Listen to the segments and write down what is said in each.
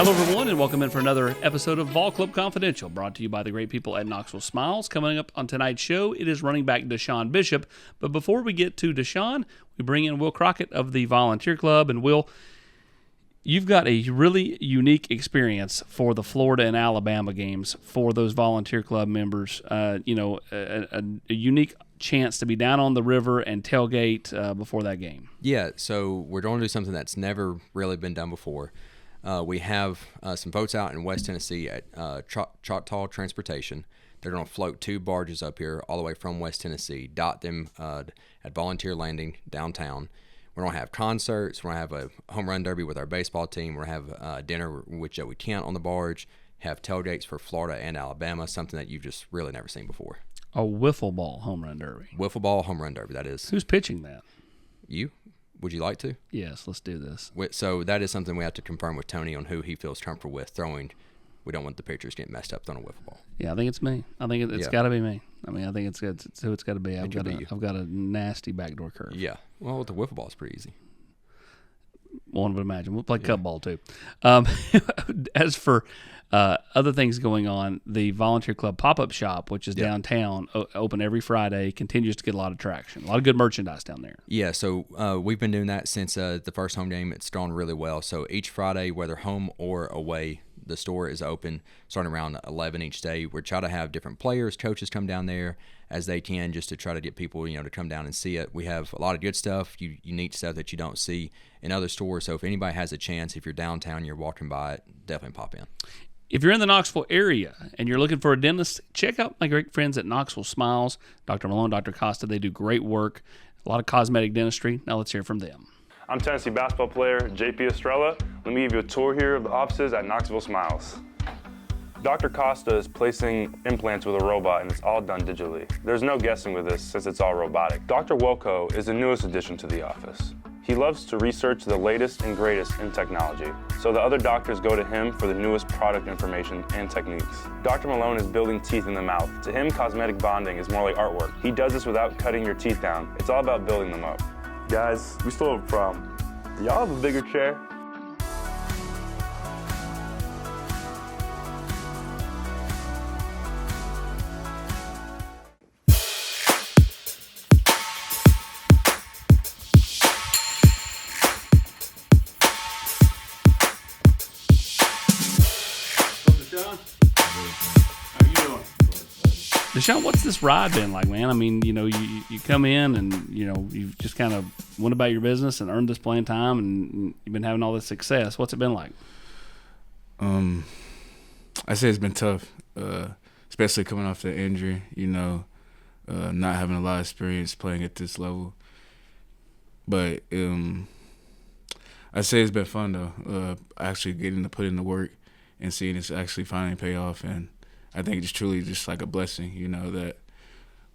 Hello, everyone, and welcome in for another episode of Vol Club Confidential, brought to you by the great people at Knoxville Smiles. Coming up on tonight's show, it is running back DeSean Bishop. But before we get to DeSean, we bring in Will Crockett of the Volunteer Club. And Will, you've got a really unique experience for the Florida and Alabama games for those Volunteer Club members. A unique chance to be down on the river and tailgate before that game. Yeah, so we're going to do something that's never really been done before. We have some boats out in West Tennessee at Choctaw Transportation. They're going to float 2 barges up here all the way from West Tennessee, dot them at Volunteer Landing downtown. We're going to have concerts. We're going to have a home run derby with our baseball team. We're going to have dinner with Joey Kent on the barge, have tailgates for Florida and Alabama, something that you've just really never seen before. A wiffle ball home run derby. Wiffle ball home run derby, that is. Who's pitching that? You? Would you like to? Yes, let's do this. So that is something we have to confirm with Tony on who he feels comfortable with throwing. We don't want the pitchers getting messed up throwing a wiffle ball. Yeah, I think it's me. I think it's got to be me. I mean, I think it's who it's got to be. I've got a nasty backdoor curve. Yeah. Well, with the wiffle ball, it's pretty easy. One would imagine. We'll play cup ball too. As for other things going on, the Volunteer Club pop-up shop, which is downtown, open every Friday, continues to get a lot of traction. A lot of good merchandise down there. Yeah, so we've been doing that since the first home game. It's gone really well. So each Friday, whether home or away, the store is open starting around 11 each day. We try to have different players, coaches come down there as they can just to try to get people, to come down and see it. We have a lot of good stuff, unique stuff that you don't see in other stores. So if anybody has a chance, if you're downtown, you're walking by it, definitely pop in. If you're in the Knoxville area and you're looking for a dentist, check out my great friends at Knoxville Smiles. Dr. Malone, Dr. Costa, they do great work. A lot of cosmetic dentistry. Now let's hear from them. I'm Tennessee basketball player JP Estrella. Let me give you a tour here of the offices at Knoxville Smiles. Dr. Costa is placing implants with a robot, and it's all done digitally. There's no guessing with this since it's all robotic. Dr. Volquest is the newest addition to the office. He loves to research the latest and greatest in technology, so the other doctors go to him for the newest product information and techniques. Dr. Malone is building teeth in the mouth. To him, cosmetic bonding is more like artwork. He does this without cutting your teeth down. It's all about building them up. Guys, we still have a problem. Do y'all have a bigger chair? DeSean, what's this ride been like, man? I mean, you come in and, you've just kind of went about your business and earned this playing time, and you've been having all this success. What's it been like? I say it's been tough, especially coming off the injury, not having a lot of experience playing at this level. But I say it's been fun, though, actually getting to put in the work and seeing it's actually finally pay off. And I think it's truly just like a blessing, that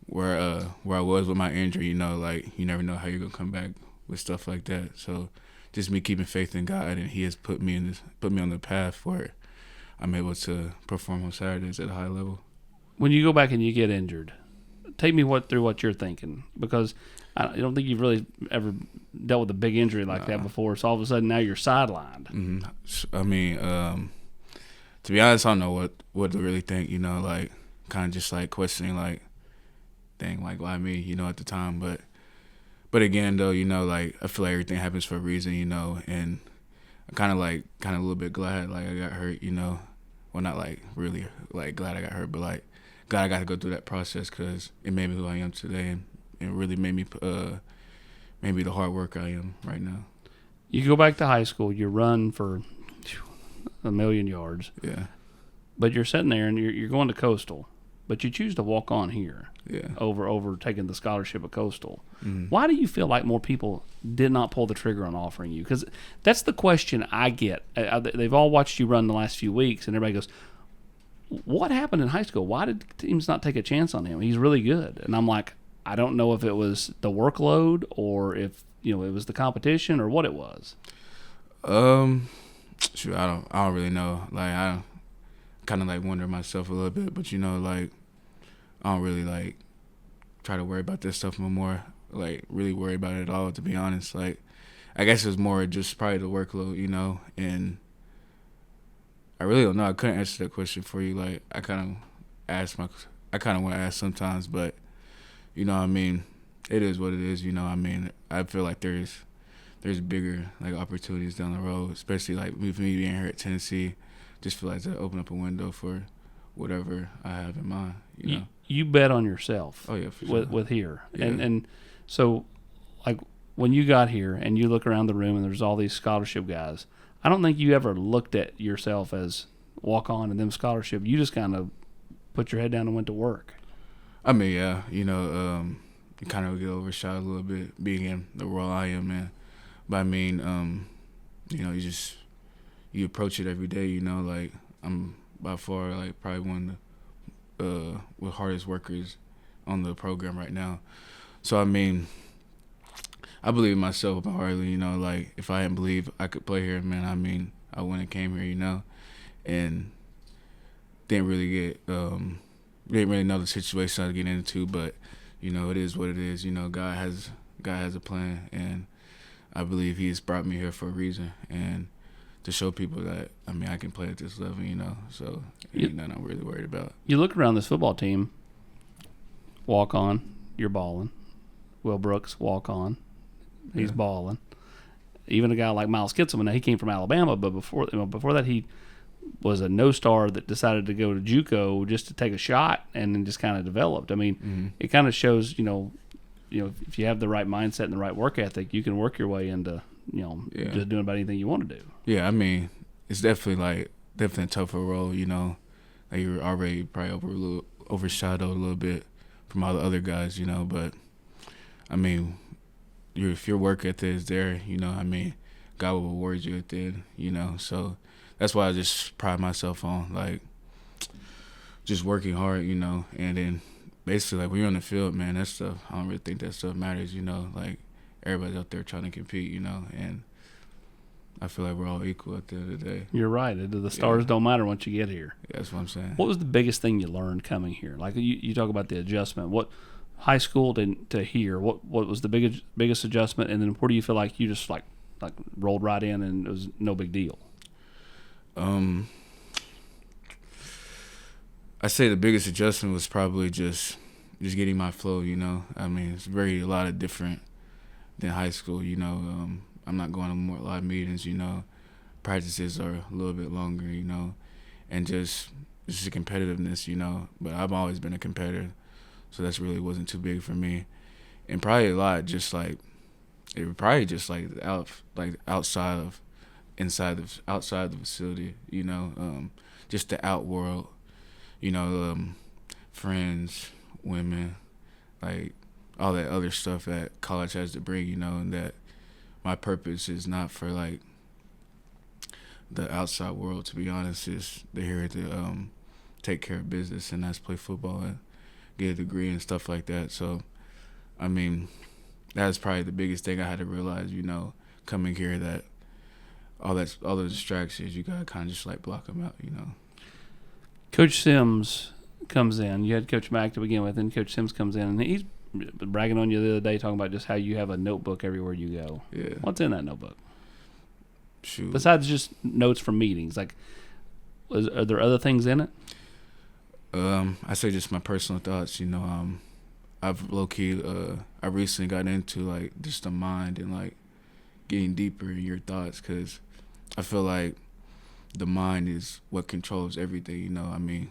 where I was with my injury, you never know how you're gonna come back with stuff like that. So just me keeping faith in God, and He has put me on the path where I'm able to perform on Saturdays at a high level. When you go back and you get injured, take me through what you're thinking, because I don't think you've really ever dealt with a big injury like that before. So all of a sudden now you're sidelined. Mm-hmm. I mean, to be honest, I don't know what to really think, kind of just like questioning, dang, why me, at the time. But again, though, I feel like everything happens for a reason, and I'm kind of a little bit glad, I got hurt, well, not really glad I got hurt, but glad I got to go through that process, because it made me who I am today, and it really made me the hard worker I am right now. You go back to high school, you run for 1,000,000 yards. Yeah. But you're sitting there and you're going to Coastal, but you choose to walk on here. Yeah. Over taking the scholarship at Coastal. Mm-hmm. Why do you feel like more people did not pull the trigger on offering you? Because that's the question I get. They've all watched you run the last few weeks, and everybody goes, "What happened in high school? Why did teams not take a chance on him? He's really good." And I'm like, I don't know if it was the workload or if it was the competition or what it was. Shoot, I don't really know. I kind of wonder myself a little bit, but I don't really try to worry about this stuff no more. Really worry about it at all, to be honest. I guess it was more just probably the workload, and I really don't know. I couldn't answer that question for you. Like, I kind of want to ask sometimes, but you know what I mean, it is what it is. You know what I mean, I feel like there's bigger like opportunities down the road, especially like with me being here at Tennessee. Just feel like to open up a window for whatever I have in mind. You know, you bet on yourself. Oh yeah, for sure. with here, Yeah. and so like when you got here and you look around the room and there's all these scholarship guys. I don't think you ever looked at yourself as walk on and them scholarship. You just kind of put your head down and went to work. I mean, yeah, you know, you kind of get overshadowed a little bit being in the role I am in. But I mean, you know, you approach it every day. You know, like I'm by far like probably one of the hardest workers on the program right now. So I mean, I believe in myself wholeheartedly. You know, like if I didn't believe I could play here, man, I mean, I wouldn't have came here. You know, and didn't really know the situation I was getting into, but you know, it is what it is. You know, God has a plan, and I believe He's brought me here for a reason, and to show people that I mean I can play at this level. You know, so ain't nothing I'm really worried about. You look around this football team. Walk on, you're balling. Will Brooks, walk on, he's balling. Even a guy like Miles Kitselman, he came from Alabama, but before that he was a no-star that decided to go to JUCO just to take a shot and then just kind of developed. I mean, It kind of shows, you know, if you have the right mindset and the right work ethic, you can work your way into, just doing about anything you want to do. Yeah, I mean, it's definitely a tougher role, you know. Like you're already probably overshadowed a little bit from all the other guys, you know, but I mean, if your work ethic is there, you know, I mean, God will reward you at the end, you know, so that's why I just pride myself on, like, just working hard, you know, and then basically, like, when you're on the field, man, that stuff, I don't really think that stuff matters, you know, like, everybody's out there trying to compete, you know, and I feel like we're all equal at the end of the day. You're right. The stars don't matter once you get here. Yeah, that's what I'm saying. What was the biggest thing you learned coming here? Like, you talk about the adjustment. What high school to here, what was the biggest adjustment, and then where do you feel like you just, like rolled right in and it was no big deal? I say the biggest adjustment was probably just getting my flow, you know. I mean, it's a lot of different than high school, you know. I'm not going to a lot of meetings, you know. Practices are a little bit longer, you know. And just a competitiveness, you know. But I've always been a competitor, so that's really wasn't too big for me. And probably a lot just like, it would probably just like outside the facility, you know, just the out world, you know, friends, women, like all that other stuff that college has to bring, you know, and that my purpose is not for like the outside world, to be honest. Is they're here to take care of business, and that's play football and get a degree and stuff like that. So, I mean, that's probably the biggest thing I had to realize, you know, coming here, that all the distractions, you gotta kind of just like block them out, you know. Coach Sims comes in. You had Coach Mack to begin with, and Coach Sims comes in, and he's bragging on you the other day, talking about just how you have a notebook everywhere you go. Yeah. What's in that notebook? Shoot. Besides just notes from meetings, like, are there other things in it? I say just my personal thoughts, you know. I've low-key, I recently got into like just the mind and like getting deeper in your thoughts, because I feel like the mind is what controls everything, you know. I mean,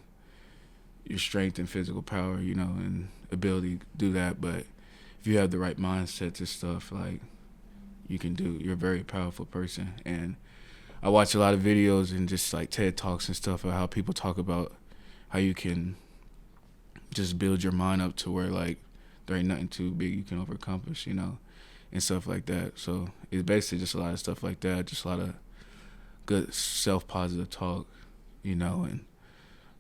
your strength and physical power, you know, and ability to do that, but if you have the right mindset to stuff, like, you're a very powerful person. And I watch a lot of videos and just like TED Talks and stuff of how people talk about how you can just build your mind up to where like there ain't nothing too big you can accomplish, you know, and stuff like that. So it's basically just a lot of stuff like that, just a lot of good self-positive talk, you know, and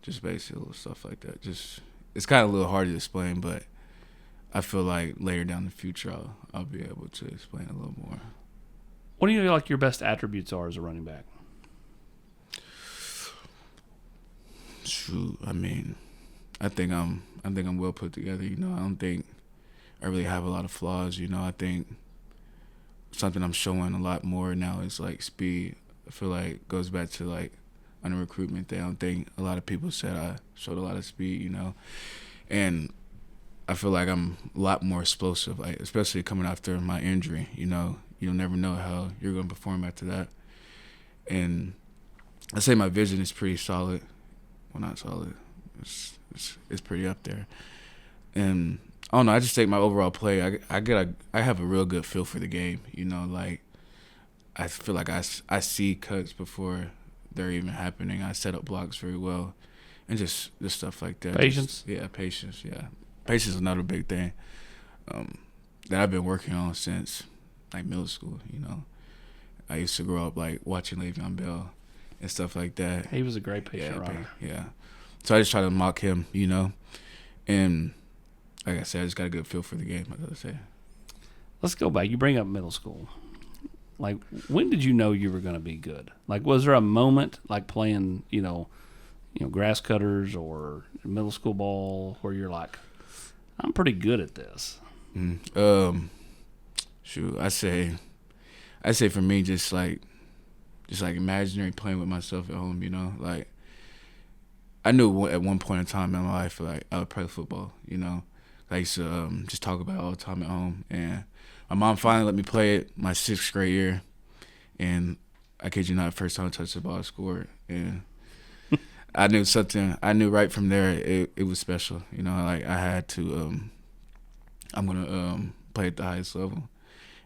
just basically little stuff like that. Just, it's kind of a little hard to explain, but I feel like later down the future I'll be able to explain a little more. What do you feel like your best attributes are as a running back? Shoot, I mean, I think I'm well put together, you know. I don't think I really have a lot of flaws, you know. I think something I'm showing a lot more now is like speed. I feel like it goes back to like on the recruitment thing. I don't think a lot of people said I showed a lot of speed, you know. And I feel like I'm a lot more explosive, like, especially coming after my injury, you know. You'll never know how you're going to perform after that. And I say my vision is pretty solid. Well, not solid. It's pretty up there. And I don't know, I just think my overall play, I have a real good feel for the game, you know, like I feel like I see cuts before they're even happening. I set up blocks very well, and just stuff like that. Patience? Patience, yeah. Patience is another big thing that I've been working on since, like, middle school, you know. I used to grow up, like, watching Le'Veon Bell and stuff like that. He was a great patient runner. Yeah. So I just try to mock him, you know. And like I said, I just got a good feel for the game, like I say. Let's go back. You bring up middle school. Like, when did you know you were going to be good? Like, was there a moment, like playing, you know, grass cutters or middle school ball, where you're like, I'm pretty good at this? Shoot, I say for me, just like imaginary playing with myself at home, you know, like I knew at one point in time in my life, like, I would play football, you know. I used to just talk about it all the time at home, and my mom finally let me play it my 6th grade year, and I kid you not, first time I touched the ball, I scored, and I knew right from there it was special, you know. Like, I had to I'm gonna play at the highest level,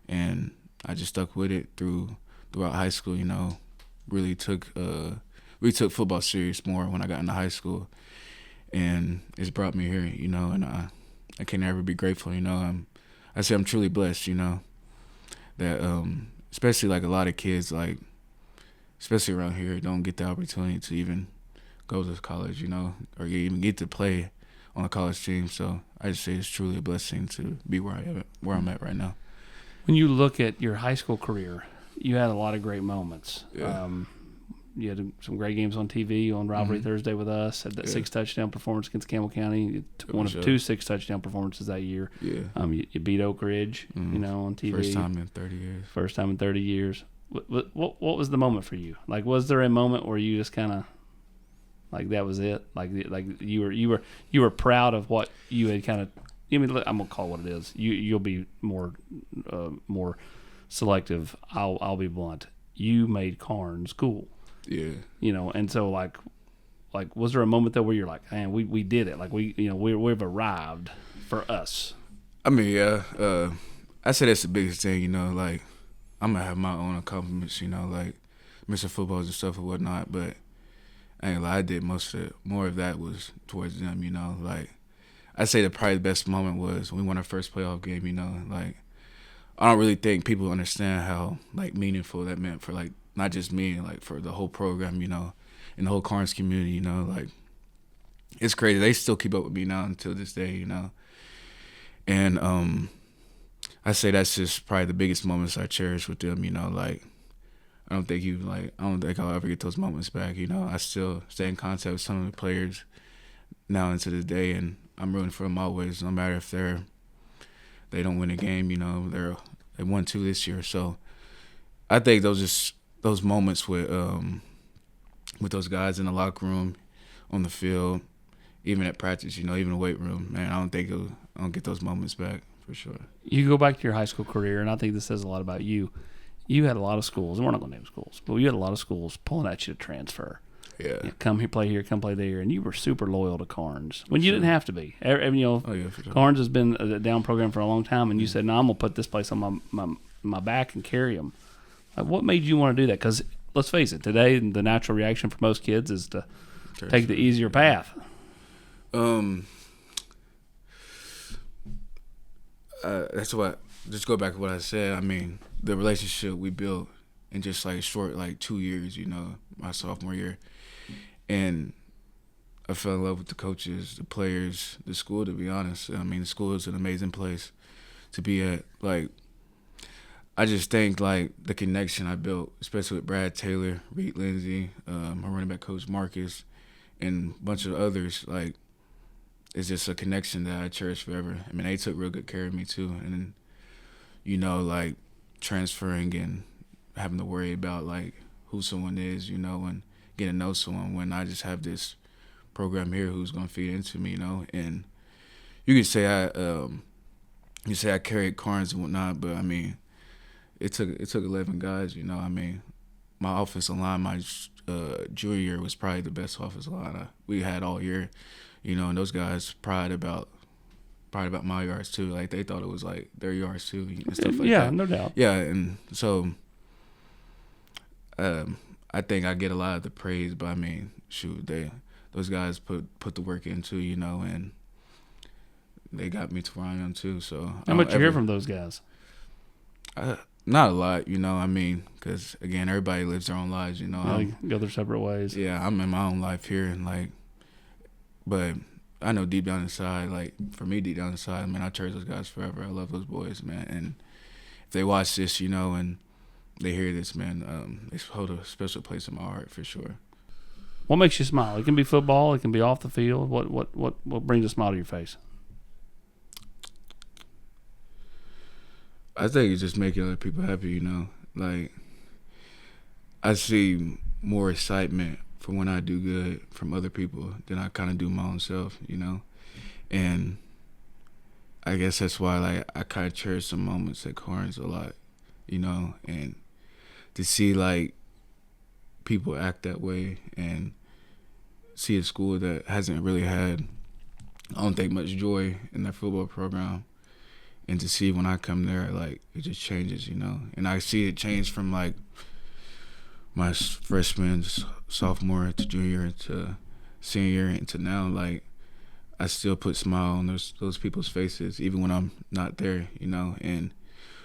and I just stuck with it throughout high school, you know. Really took football serious more when I got into high school, and it's brought me here, you know. And I can never be grateful, you know. I say I'm truly blessed, you know, that especially like a lot of kids, like especially around here, don't get the opportunity to even go to college, you know, or even get to play on a college team. So I just say it's truly a blessing to be where I'm at right now. When you look at your high school career, you had a lot of great moments. Yeah. You had some great games on TV on Rivalry Thursday with us. Had that 6 touchdown performance against Campbell County. One of 2 6 touchdown performances that year. Yeah. You beat Oak Ridge, you know, on TV. First time in 30 years. First time in 30 years. What was the moment for you? Like, was there a moment where you just kind of, like, that was it? Like you were proud of what you had kind of. I mean, I'm gonna call it what it is. You'll be more selective. I'll be blunt. You made Karns cool. Yeah. You know, and so like was there a moment though where you're like, man, we did it. Like, we've arrived for us. I mean, yeah. I say that's the biggest thing, you know. Like, I'm gonna have my own accomplishments, you know, like Mr. Footballs and stuff and whatnot. But I ain't lie, I did most of it. More of that was towards them, you know. Like, I say that probably the best moment was when we won our first playoff game, you know. Like, I don't really think people understand how, like, meaningful that meant for, like, not just me, like, for the whole program, you know, and the whole Karns community, you know. Like, it's crazy. They still keep up with me now until this day, you know. And I say that's just probably the biggest moments I cherish with them, you know. Like, I don't think I'll ever get those moments back, you know. I still stay in contact with some of the players now into this day, and I'm rooting for them always, no matter if they don't win a game, you know. They won 2 this year, so I think those moments with those guys in the locker room, on the field, even at practice, you know, even the weight room, man, I don't get those moments back for sure. You go back to your high school career, and I think this says a lot about you. You had a lot of schools, and we're not going to name schools, but you had a lot of schools pulling at you to transfer. Yeah. Come here, play here, come play there, and you were super loyal to Karns when you didn't have to be. You know, for sure. Karns has been a down program for a long time, and you said, "No, I'm gonna put this place on my back and carry them." Like, what made you want to do that? Because let's face it, today the natural reaction for most kids is to take the easier path. That's what. Just go back to what I said. I mean, the relationship we built in just like short, like 2 years, you know, my sophomore year, and I fell in love with the coaches, the players, the school. To be honest, I mean, the school is an amazing place to be at. Like, I just think like the connection I built, especially with Brad Taylor, Reed Lindsay, my running back coach Marcus, and a bunch of others, like, it's just a connection that I cherish forever. I mean, they took real good care of me too, and you know, like transferring and having to worry about like who someone is, you know, and getting to know someone when I just have this program here who's gonna feed into me, And you could say I carried Karns and whatnot, but I mean, it took 11 guys, my offensive line, my junior year was probably the best offensive line we had all year, and those guys pride about my yards too. Like they thought it was like their yards too and stuff like that. Yeah, no doubt. Yeah, and so I think I get a lot of the praise, but I mean, shoot, those guys put the work into, and they got me to where I am too. So how much you hear from those guys? Not a lot, because again, everybody lives their own lives, They go their separate ways. Yeah, I'm in my own life here, and but I know deep down inside, for me, deep down inside, man, I cherish those guys forever. I love those boys, man. And if they watch this, and they hear this, man, they hold a special place in my heart for sure. What makes you smile? It can be football. It can be off the field. What brings a smile to your face? I think it's just making other people happy, I see more excitement from when I do good from other people than I kind of do my own self, And I guess that's why, I kind of cherish some moments at Karns a lot, And to see, people act that way and see a school that hasn't really had, I don't think, much joy in their football program. And to see when I come there, it just changes, And I see it change from, my freshman, sophomore to junior to senior year to now. I still put smile on those people's faces, even when I'm not there, And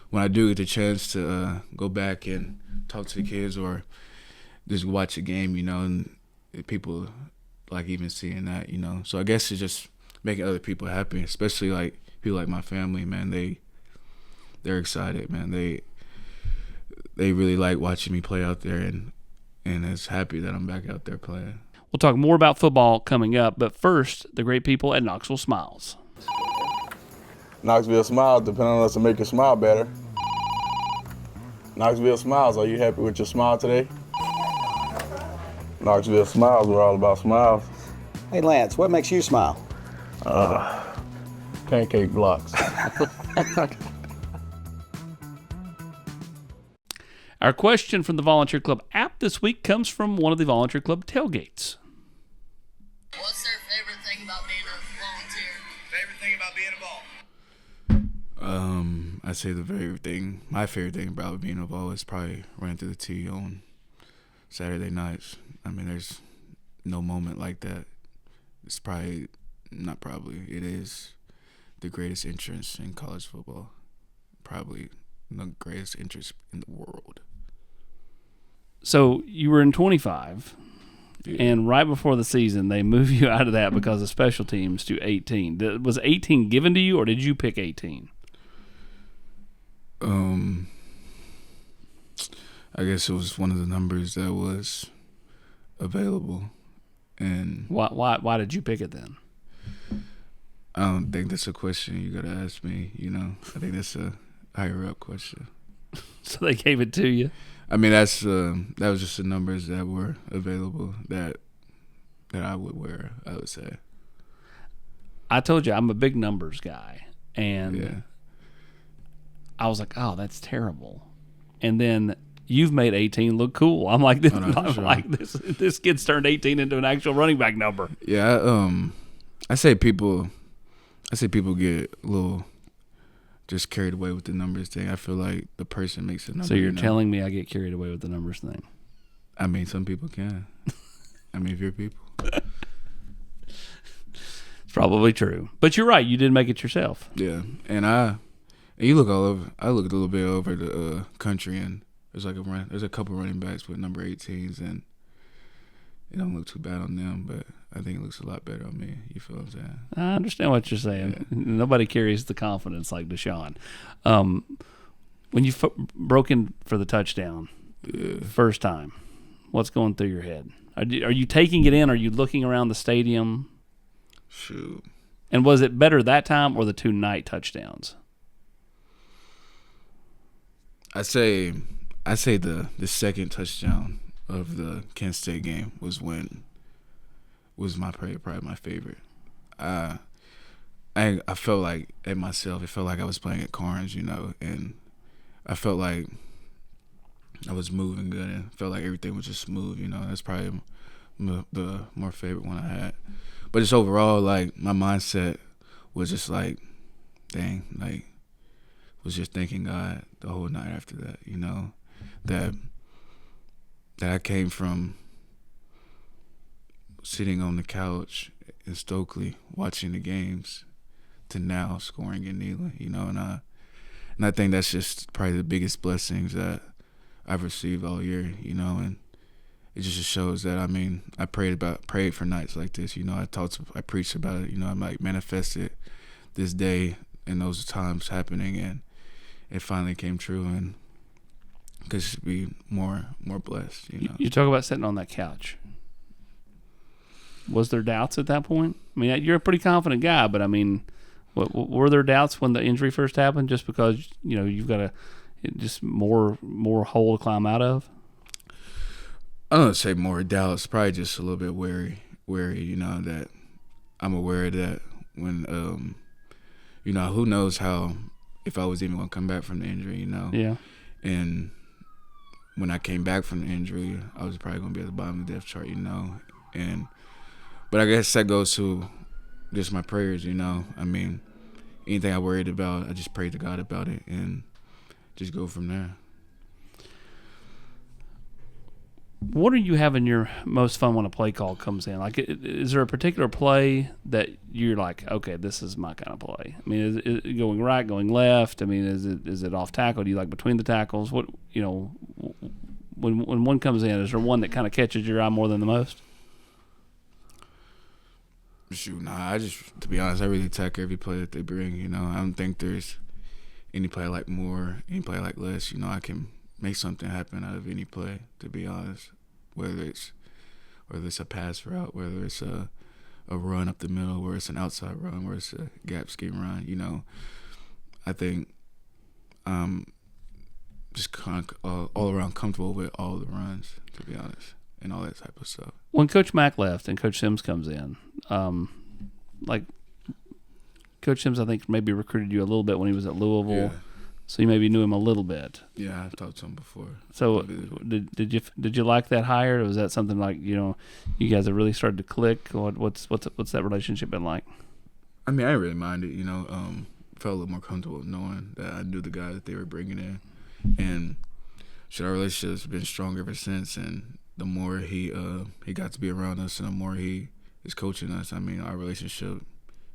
when I do get the chance to go back and talk to the kids or just watch a game, and people even seeing that, So I guess it's just making other people happy, especially people like my family, man. They're excited, man. They really like watching me play out there, and it's happy that I'm back out there playing. We'll talk more about football coming up, but first, the great people at Knoxville Smiles. Knoxville Smiles depend on us to make your smile better. Knoxville Smiles, are you happy with your smile today? Knoxville Smiles, we're all about smiles. Hey Lance, what makes you smile? Pancake blocks. Our question from the Volunteer Club app this week comes from one of the Volunteer Club tailgates. What's their favorite thing about being a volunteer? Favorite thing about being a ball? I'd say my favorite thing about being a ball is probably running through the tee on Saturday nights. I mean, there's no moment like that. It's it is the greatest entrance in college football. Probably the greatest entrance in the world. So you were in 25, and right before the season, they moved you out of that because of special teams to 18. Was 18 given to you, or did you pick 18? I guess it was one of the numbers that was available. And why did you pick it then? I don't think that's a question you gotta ask me. I think that's a higher up question. So they gave it to you. I mean, that was just the numbers that were available that I would wear, I would say. I told you I'm a big numbers guy, and yeah. I was like, oh, that's terrible. And then you've made 18 look cool. I'm like, this kid's turned 18 into an actual running back number. Yeah, I say people get a little just carried away with the numbers thing. I feel like the person makes the number. So you're telling me I get carried away with the numbers thing? I mean, some people can. I mean, if you're people. It's probably true. But you're right. You did make it yourself. Yeah. And you look all over. I looked a little bit over the country, and there's a couple running backs with number 18s, and it don't look too bad on them, but I think it looks a lot better on me. You feel what I'm saying? I understand what you're saying. Yeah. Nobody carries the confidence like DeSean. When you broke in for the touchdown, first time, what's going through your head? Are you taking it in? Are you looking around the stadium? Shoot. And was it better that time or the two night touchdowns? I say the second touchdown of the Kent State game was probably my favorite. I felt like at myself. It felt like I was playing at Karns, and I felt like I was moving good and felt like everything was just smooth. That's probably the more favorite one I had. But just overall, like my mindset was just like, dang, like was just thanking God the whole night after that. That I came from sitting on the couch in Stokely watching the games to now scoring in Neyland, and I think that's just probably the biggest blessings that I've received all year, and it just shows that, I prayed for nights like this, I preached about it, I'm like manifested this day and those times happening, and it finally came true, and could just be more blessed, You talk about sitting on that couch. Was there doubts at that point? You're a pretty confident guy, but were there doubts when the injury first happened? Just because you've got just more hole to climb out of. I don't say more doubts, probably just a little bit wary. That I'm aware of that when who knows how if I was even gonna come back from the injury, Yeah. And when I came back from the injury, I was probably gonna be at the bottom of the depth chart, But I guess that goes to just my prayers, anything I worried about, I just prayed to God about it and just go from there. What are you having your most fun when a play call comes in? Like, is there a particular play that you're like, okay, this is my kind of play? Is it going right, going left? Is it off tackle? Do you like between the tackles? What, when one comes in, is there one that kind of catches your eye more than the most? Shoot, nah, to be honest, I really attack every play that they bring, I don't think there's any play I like more, any play I like less, I can make something happen out of any play, to be honest, whether it's a pass route, whether it's a run up the middle, whether it's an outside run, whether it's a gap scheme run, I think just kind of all around comfortable with all the runs, to be honest, and all that type of stuff. When Coach Mack left and Coach Sims comes in, Coach Sims, I think, maybe recruited you a little bit when he was at Louisville, Yeah. So you maybe knew him a little bit. Yeah, I've talked to him before. So did you like that hire? Or was that something like you guys have really started to click? What's that relationship been like? I didn't really mind it. Felt a little more comfortable knowing that I knew the guy that they were bringing in, and our relationship's been strong ever since. And the more he got to be around us, and the more he is coaching us, our relationship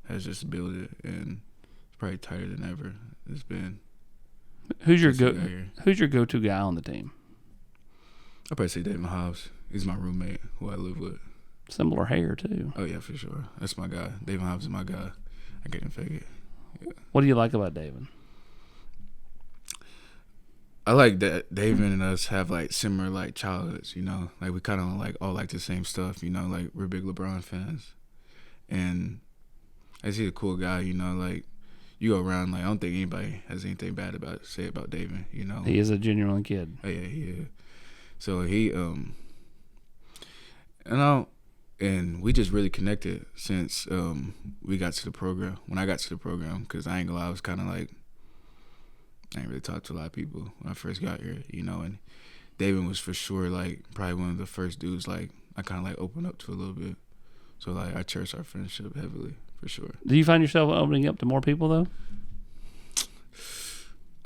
has just built it, and it's probably tighter than ever. It's been. Who's your go-to guy on the team? I'd probably say David Hobbs. He's my roommate who I live with. Similar hair too. Oh yeah, for sure. That's my guy. David Hobbs is my guy. I can't fake it. Yeah. What do you like about David? I like that David and us have like similar like childhoods. Like we kind of like all like the same stuff. Like we're big LeBron fans, and I see a cool guy. Like. You go around, like, I don't think anybody has anything bad to say about David, He is a genuine kid. Oh, yeah, he is. So he, and we just really connected since we got to the program. When I got to the program, because I ain't gonna lie, I was kind of like, I ain't really talked to a lot of people when I first got here, and David was for sure, like, probably one of the first dudes, like, I kind of, like, opened up to a little bit. So, like, I cherish our friendship heavily. For sure. Do you find yourself opening up to more people though?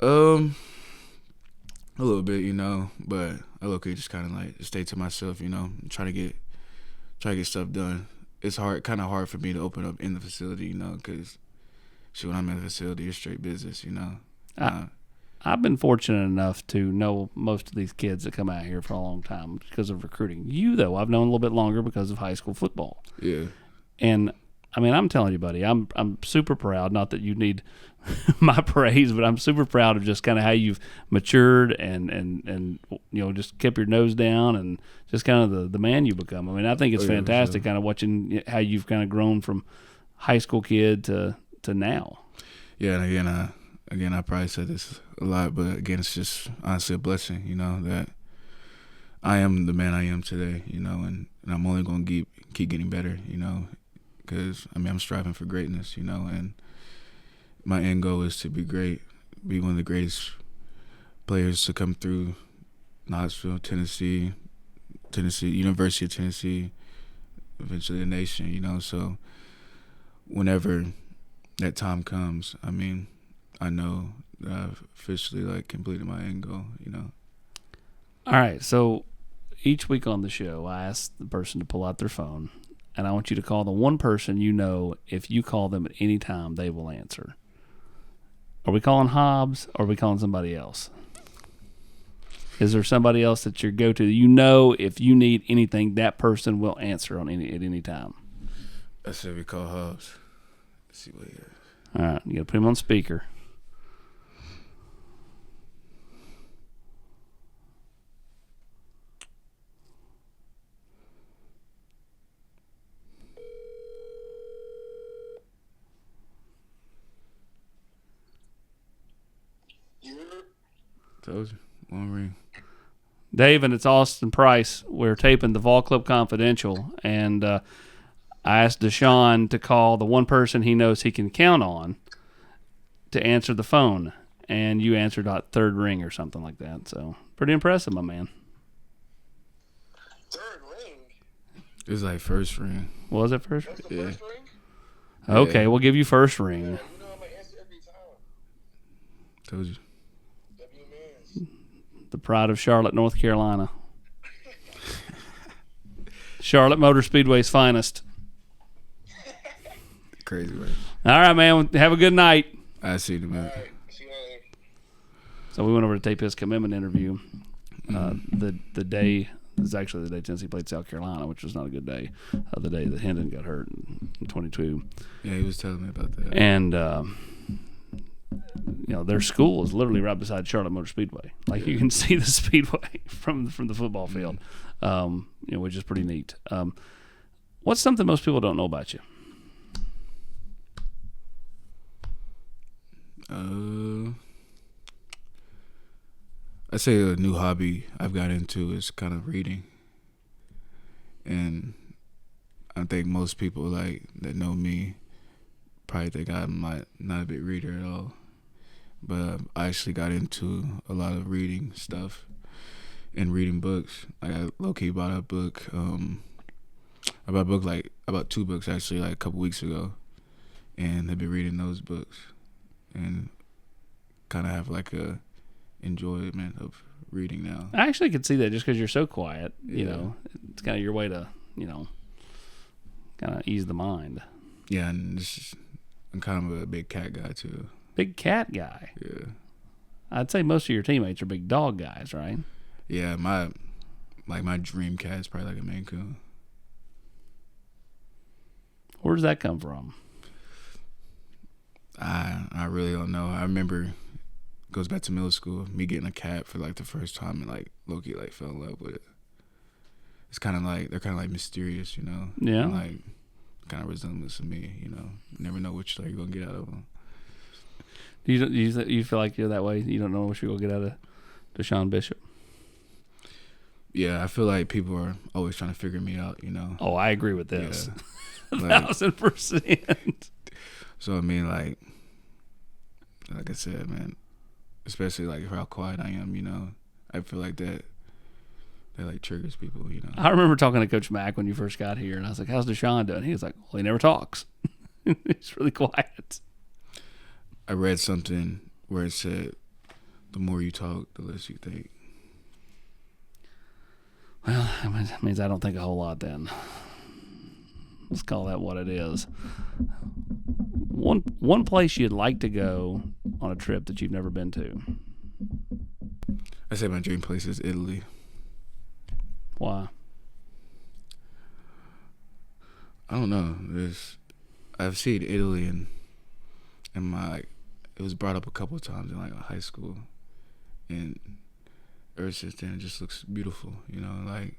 A little bit, but I look at just kind of like stay to myself, try to get stuff done. It's kind of hard for me to open up in the facility, because when I'm in the facility, it's straight business, I've been fortunate enough to know most of these kids that come out here for a long time because of recruiting. You though, I've known a little bit longer because of high school football. Yeah, and. I'm telling you, buddy, I'm super proud. Not that you need my praise, but I'm super proud of just kind of how you've matured and just kept your nose down and just kind of the man you become. I think it's fantastic kind of watching how you've kind of grown from high school kid to now. Yeah, and again, I probably said this a lot, but again, it's just honestly a blessing, that I am the man I am today, you know, and I'm only going to keep getting better, you know, because, I mean, I'm striving for greatness, you know, and my end goal is to be great, be one of the greatest players to come through Knoxville, Tennessee, University of Tennessee, eventually the nation, you know, so whenever that time comes, I mean, I know that I've officially, like, completed my end goal, you know. All right, so each week on the show, I ask the person to pull out their phone, and I want you to call the one person you know if you call them at any time, they will answer. Are we calling Hobbs, or are we calling somebody else? Is there somebody else that you go to? You know if you need anything, that person will answer at any time. I said we call Hobbs. Let's see what he is. All right, you got to put him on speaker. Told you. One ring. Dave, and it's Austin Price. We're taping the Vol Club Confidential, and I asked DeSean to call the one person he knows he can count on to answer the phone, and you answered at third ring or something like that. So pretty impressive, my man. Third ring? It was like first ring. Was it first? That's the first ring? Okay, Yeah. we'll give you first ring. You know I'm going to answer every time. Told you. W-Mans. The pride of Charlotte, North Carolina. Charlotte Motor Speedway's finest. Crazy, right? All right, man. Have a good night. I see you, man. All right. See you later. So we went over to tape his commitment interview. The day is actually the day Tennessee played South Carolina, which was not a good day. The day that Hendon got hurt in 22. Yeah, he was telling me about that. And you know, their school is literally right beside Charlotte Motor Speedway. Like, you can see the speedway from the football field, you know, which is pretty neat. What's something most people don't know about you? I'd say a new hobby I've got into is kind of reading. And I think most people like that know me probably think I'm not a big reader at all. But I actually got into a lot of reading stuff and reading books. I low-key bought a book. I bought a book, like, about 2 books actually, like a couple weeks ago. And I've been reading those books and kind of have like a enjoyment of reading now. I actually could see that just because you're so quiet. You Yeah. know, it's kind of your way to, you know, kind of ease the mind. Yeah, and I'm kind of a big cat guy too. Big cat guy. Yeah. I'd say most of your teammates are big dog guys, right? Yeah, my dream cat is probably like a Maine Coon. Where does that come from? I really don't know. I remember it goes back to middle school, me getting a cat for like the first time and like low-key like fell in love with it. It's kind of like, they're kind of like mysterious, you know? Yeah. And like kind of resemblance of me, you know? You never know what you're going to get out of them. You feel like you're that way? You don't know what you're going to get out of DeSean Bishop? Yeah, I feel like people are always trying to figure me out, you know? Oh, I agree with this. Yeah. Like, 1,000%. so, I mean, like I said, man, especially like how quiet I am, you know, I feel like that like triggers people, you know. I remember talking to Coach Mack when you first got here, and I was like, how's DeSean doing? He was like, well, he never talks. He's really quiet. I read something where it said, the more you talk, the less you think. Well, that means I don't think a whole lot then. Let's call that what it is. One place you'd like to go on a trip that you've never been to. I say my dream place is Italy. Why? I don't know. I've seen Italy and it was brought up a couple of times in like high school, and ever since then it just looks beautiful. You know, like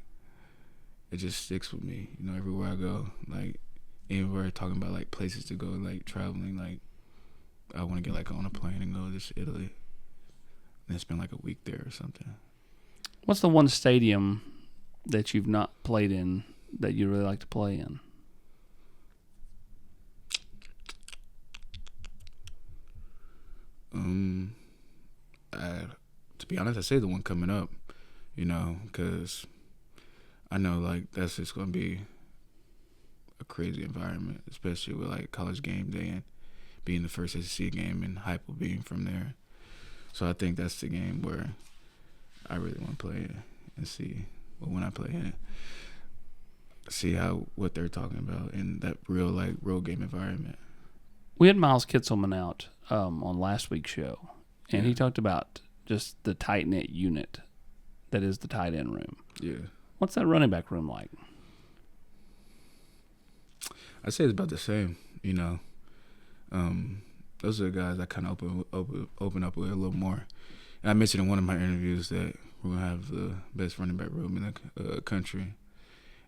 it just sticks with me. You know, everywhere I go, like even we're talking about like places to go, like traveling, like I want to get like on a plane and go to just Italy and spend like a week there or something. What's the one stadium that you've not played in that you really like to play in? To be honest, I say the one coming up, because I know like that's just gonna be a crazy environment, especially with like college game day and being the first SEC game and hype will being from there. So I think that's the game where I really want to play it and see. But when I play it, see what they're talking about in that real like road game environment. We had Miles Kitzelman out on last week's show, and he talked about just the tight-knit unit that is the tight end room. Yeah. What's that running back room like? I'd say it's about the same, Those are the guys that kind of open up with a little more. And I mentioned in one of my interviews that we're going to have the best running back room in the country.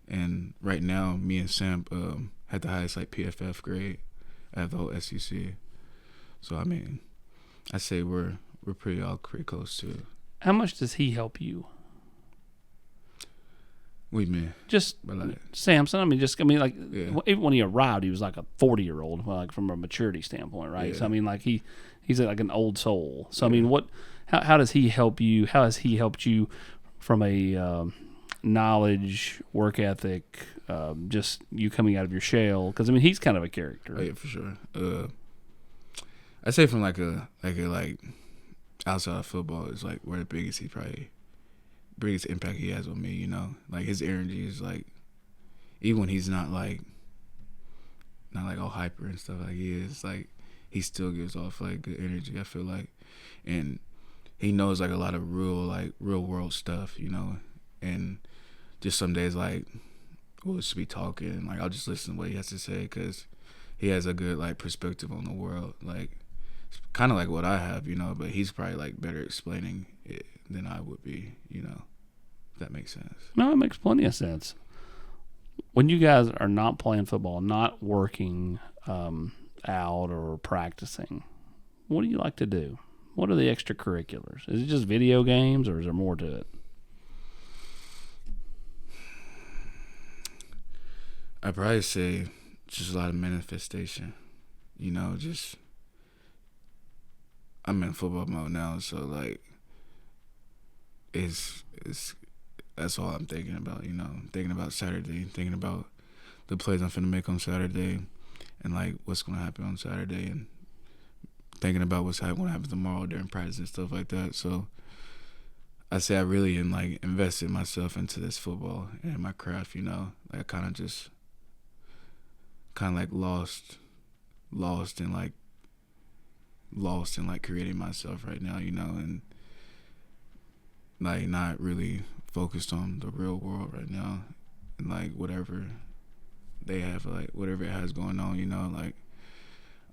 And right now, me and Sam had the highest like PFF grade out of the whole SEC. So, I mean, I'd say we're pretty close to it. How much does he help you? What do you mean? Just like, Samson. Like yeah. even when he arrived, he was like a 40-year-old, like from a maturity standpoint, right? Yeah. So I mean, like he's like an old soul. So I mean, how does he help you? How has he helped you from a knowledge, work ethic, just you coming out of your shell? Because I mean, he's kind of a character. Oh, yeah, for sure. I'd say from like outside of football is like where the biggest impact he has on me, like his energy is like, even when he's not like all hyper and stuff like he is, like he still gives off like good energy, I feel like, and he knows like a lot of real world stuff, and just some days like we'll just be talking and like I'll just listen to what he has to say because he has a good like perspective on the world, like it's kind of like what I have, but he's probably like better explaining it than I would be, if that makes sense. No, it makes plenty of sense. When you guys are not playing football, not working out or practicing, what do you like to do? What are the extracurriculars? Is it just video games or is there more to it? I'd probably say just a lot of manifestation, just I'm in football mode now, so like it's that's all I'm thinking about, thinking about Saturday, thinking about the plays I'm finna make on Saturday and like what's gonna happen on Saturday and thinking about what's gonna happen tomorrow during practice and stuff like that. So I say I really invested myself into this football and my craft, like I kind of lost in creating myself right now, and like not really focused on the real world right now and like whatever they have, like whatever it has going on, like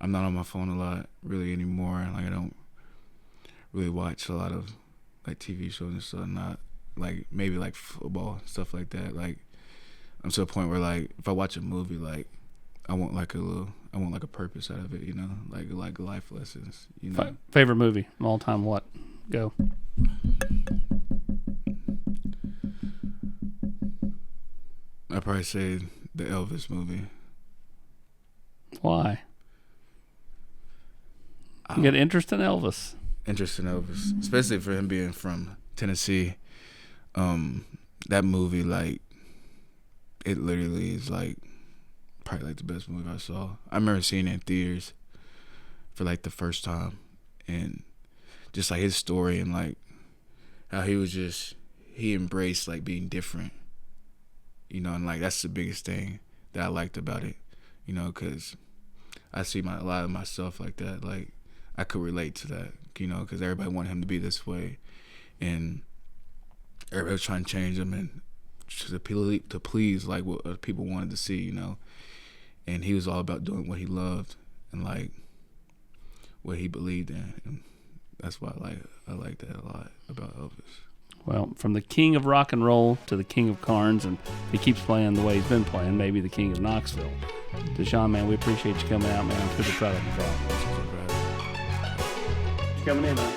I'm not on my phone a lot really anymore. Like I don't really watch a lot of like TV shows and stuff, not like maybe like football, stuff like that. Like I'm to a point where like if I watch a movie, like I want like a purpose out of it, like life lessons, Favorite movie of all time, what? Go. I'd probably say the Elvis movie. Why? You got interest in Elvis? Interest in Elvis, especially for him being from Tennessee. That movie, like, it literally is like probably like the best movie I saw. I remember seeing it in theaters for like the first time, and just like his story and like how he embraced like being different, and like that's the biggest thing that I liked about it, because I see a lot of myself like that. Like I could relate to that, because everybody wanted him to be this way, and everybody was trying to change him and to please like what people wanted to see, and he was all about doing what he loved and like what he believed in, and that's why I like that a lot about Elvis. Well, from the king of rock and roll to the king of Karns, and if he keeps playing the way he's been playing, maybe the king of Knoxville. DeSean, man, we appreciate you coming out, man. It's good to try to be back. Thanks for having me. Coming in, man.